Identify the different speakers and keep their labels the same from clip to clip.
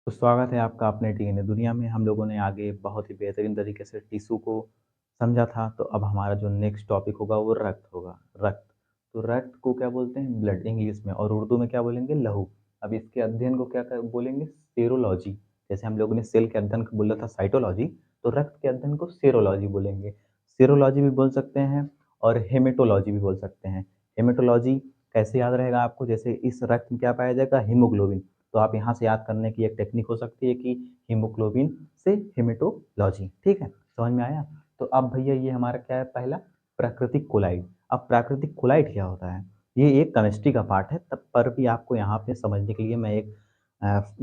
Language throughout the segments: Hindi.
Speaker 1: तो स्वागत है आपका अपने डीएनए दुनिया में। हम लोगों ने आगे बहुत ही बेहतरीन तरीके से टिश्यू को समझा था, तो अब हमारा जो नेक्स्ट टॉपिक होगा वो रक्त होगा। रक्त, तो रक्त को क्या बोलते हैं? ब्लड इंग्लिश में, और उर्दू में क्या बोलेंगे? लहू। अब इसके अध्ययन को बोलेंगे? सेरोलॉजी। जैसे हम लोगों ने सेल के अध्ययन को बोला था साइटोलॉजी, तो रक्त के अध्ययन को सेरोलॉजी बोलेंगे। सेरोलॉजी भी बोल सकते हैं और हेमेटोलॉजी भी बोल सकते हैं। हेमेटोलॉजी कैसे याद रहेगा आपको? जैसे इस रक्त में क्या पाया जाएगा? हीमोग्लोबिन। तो आप यहाँ से याद करने की एक टेक्निक हो सकती है कि हीमोग्लोबिन से हेमेटोलॉजी। ठीक है, समझ में आया? तो अब भैया ये हमारा क्या है? पहला प्राकृतिक कोलाइड। अब प्राकृतिक कोलाइड क्या होता है? ये एक केमिस्ट्री का पार्ट है, तब पर भी आपको यहाँ पे समझने के लिए मैं एक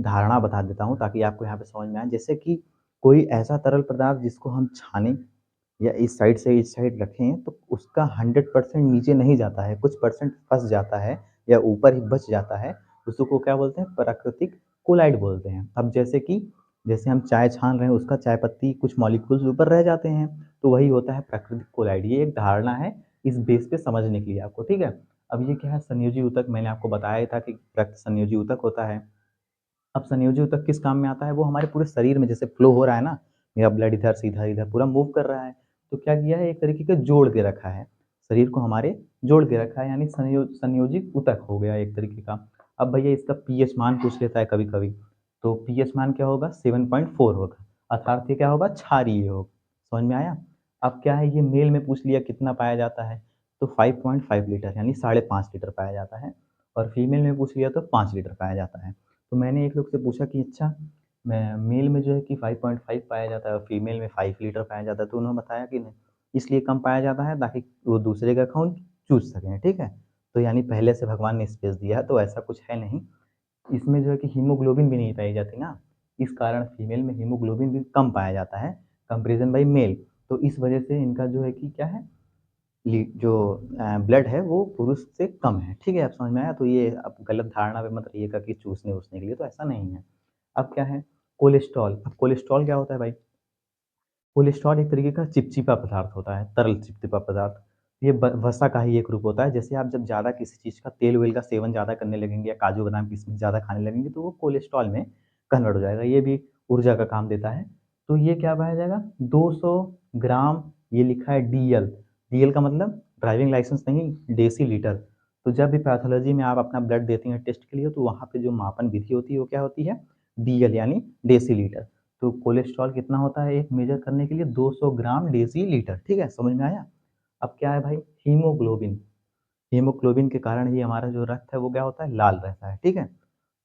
Speaker 1: धारणा बता देता हूँ ताकि आपको यहाँ पे समझ में आए। जैसे कि कोई ऐसा तरल पदार्थ जिसको हम छाने या इस साइड से इस साइड रखें, तो उसका 100% नीचे नहीं जाता है, कुछ परसेंट फंस जाता है या ऊपर ही बच जाता है। उसको क्या बोलते हैं? प्राकृतिक कोलाइड बोलते हैं। अब जैसे हम चाय छान रहे हैं, उसका चाय पत्ती कुछ मॉलिक्यूल्स ऊपर रह जाते हैं, तो वही होता है प्राकृतिक कोलाइड। ये एक धारणा है इस बेस पे समझने के लिए आपको, ठीक है? अब ये क्या है? संयोजी ऊतक। मैंने आपको बताया था कि रक्त संयोजी ऊतक होता है। अब संयोजी ऊतक किस काम में आता है? वो हमारे पूरे शरीर में जैसे फ्लो हो रहा है ना, मेरा ब्लड इधर से इधर इधर पूरा मूव कर रहा है, तो क्या किया है? एक तरीके का जोड़ के रखा है, शरीर को हमारे जोड़ के रखा है, यानी संयोजी ऊतक हो गया एक तरीके का। अब भैया इसका पीएच मान पूछ लेता है कभी कभी, तो पीएच मान क्या होगा? 7.4 होगा, अर्थात ये क्या होगा? क्षारीय होगा। समझ में आया? अब क्या है, ये मेल में पूछ लिया कितना पाया जाता है, तो 5.5 लीटर यानी 5.5 लीटर पाया जाता है, और फीमेल में पूछ लिया तो 5 लीटर पाया जाता है। तो मैंने एक लोग से पूछा कि अच्छा, मैं मेल में जो है कि 5.5 पाया जाता है और फीमेल में 5 लीटर पाया जाता है, तो उन्होंने बताया कि नहीं, इसलिए कम पाया जाता है ताकि वो दूसरे का खून चूस सकें, ठीक है? तो यानी पहले से भगवान ने स्पेस दिया है, तो ऐसा कुछ है नहीं। इसमें जो है कि हीमोग्लोबिन भी नहीं पाई जाती ना, इस कारण फीमेल में हीमोग्लोबिन भी कम पाया जाता है कंपेरिजन बाई मेल। तो इस वजह से इनका जो है कि क्या है, जो ब्लड है वो पुरुष से कम है, ठीक है? अब समझ में आया? तो ये अब गलत धारणा पे मत रहिएगा कि चूसने-वूसने के लिए, तो ऐसा नहीं है। अब क्या है? कोलेस्ट्रॉल। अब कोलेस्ट्रॉल क्या होता है भाई? कोलेस्ट्रॉल एक तरीके का चिपचिपा पदार्थ होता है, तरल चिपचिपा पदार्थ। ये वसा का ही एक रूप होता है। जैसे आप जब ज़्यादा किसी चीज़ का तेल-वेल का सेवन ज़्यादा करने लगेंगे या काजू बादाम किशमिश ज़्यादा खाने लगेंगे, तो वो कोलेस्ट्रॉल में कन्वर्ट हो जाएगा। ये भी ऊर्जा का काम देता है। तो ये क्या पाया जाएगा? 200 ग्राम, ये लिखा है डीएल। डीएल का मतलब ड्राइविंग लाइसेंस नहीं, डेसीलीटर। तो जब भी पैथोलॉजी में आप अपना ब्लड देती हैं टेस्ट के लिए, तो वहाँ पे जो मापन विधि होती है वो क्या होती है? डीएल यानी डेसीलीटर। तो कोलेस्ट्रॉल कितना होता है एक मेजर करने के लिए? 200 ग्राम डेसीलीटर, ठीक है? समझ में आया? अब क्या है भाई? हीमोग्लोबिन। हीमोग्लोबिन के ही हमारा जो रक्त है वो क्या होता है? लाल रहता है, ठीक है?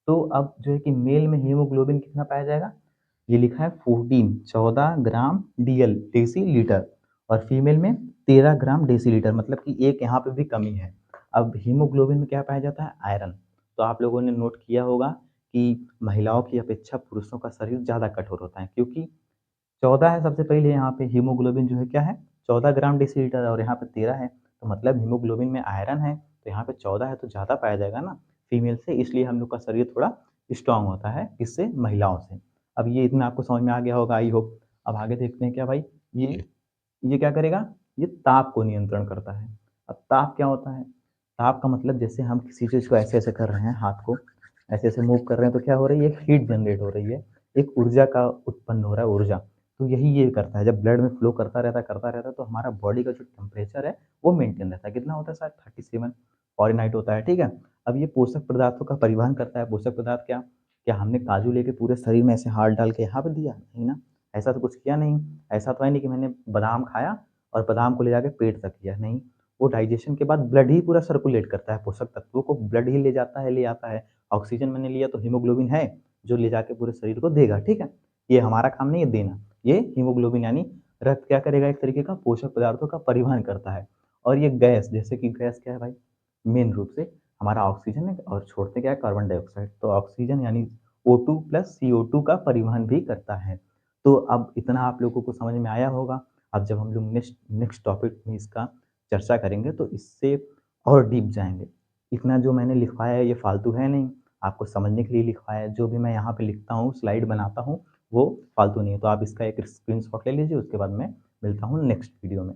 Speaker 1: तो अब जो है कि मेल में हीमोग्लोबिन कितना पाया जाएगा? ये लिखा है 14 ग्राम डीएल डेसीलीटर, और फीमेल में 13 ग्राम डेसीलीटर, मतलब कि एक यहाँ पे भी कमी है। अब हीमोग्लोबिन में क्या पाया जाता है? आयरन। तो आप लोगों ने नोट किया होगा कि महिलाओं की अपेक्षा पुरुषों का शरीर ज़्यादा कठोर होता है, क्योंकि 14 है सबसे पहले यहाँ पे, हीमोग्लोबिन जो है क्या है? 14 ग्राम डेसीलीटर, और यहाँ पे 13 है, तो मतलब हीमोग्लोबिन में आयरन है, तो यहाँ पे 14 है तो ज़्यादा पाया जाएगा ना फीमेल से, इसलिए हम लोग का शरीर थोड़ा स्ट्रॉन्ग होता है किससे? महिलाओं से। अब ये इतना आपको समझ में आ गया होगा, आई होप। अब आगे देखते हैं क्या भाई, ये ये क्या करेगा? ये ताप को नियंत्रण करता है। अब ताप क्या होता है? ताप का मतलब जैसे हम किसी चीज़ को ऐसे-ऐसे कर रहे हैं, हाथ को ऐसे-ऐसे मूव कर रहे हैं, तो क्या हो रही है? एक हीट जनरेट हो रही है, एक ऊर्जा का उत्पन्न हो रहा है, ऊर्जा। तो यही ये करता है, जब ब्लड में फ्लो करता रहता है, तो हमारा बॉडी का जो टेम्परेचर है, वो मेंटेन रहता है। कितना होता है? शायद 37 फ़ारेनहाइट होता है, ठीक है? अब ये पोषक पदार्थों का परिवहन करता है। पोषक पदार्थ क्या? क्या हमने काजू लेके पूरे शरीर में ऐसे हाथ डाल के यहाँ पे दिया? नहीं ना, ऐसा तो कुछ किया नहीं। ऐसा तो है नहीं कि मैंने बादाम खाया और बादाम को ले जाके पेट तक किया, नहीं। वो डाइजेशन के बाद ब्लड ही पूरा सर्कुलेट करता है, पोषक तत्वों को ब्लड ही ले जाता है, ले आता है। ऑक्सीजन मैंने लिया तो हीमोग्लोबिन है, जो ले जाके पूरे शरीर को देगा, ठीक है? ये हमारा काम नहीं है देना, ये हीमोग्लोबिन यानी रक्त क्या करेगा? एक तरीके का पोषक पदार्थों का परिवहन करता है। और ये गैस, जैसे कि गैस क्या है भाई? मेन रूप से हमारा ऑक्सीजन है, और छोड़ते क्या है? Carbon dioxide. तो ऑक्सीजन यानी O2 प्लस CO2 का परिवहन भी करता है। तो अब इतना आप लोगों को समझ में आया होगा। अब जब हम लोग नेक्स्ट नेक्स्ट टॉपिक में इसका चर्चा करेंगे, तो इससे और डीप जाएँगे। इतना जो मैंने लिखवाया है ये फालतू है नहीं, आपको समझने के लिए लिखवाया है। जो भी मैं यहाँ पे लिखता हूँ, स्लाइड बनाता हूँ, वो फालतू नहीं है। तो आप इसका एक स्क्रीनशॉट ले लीजिए, उसके बाद मैं मिलता हूँ नेक्स्ट वीडियो में।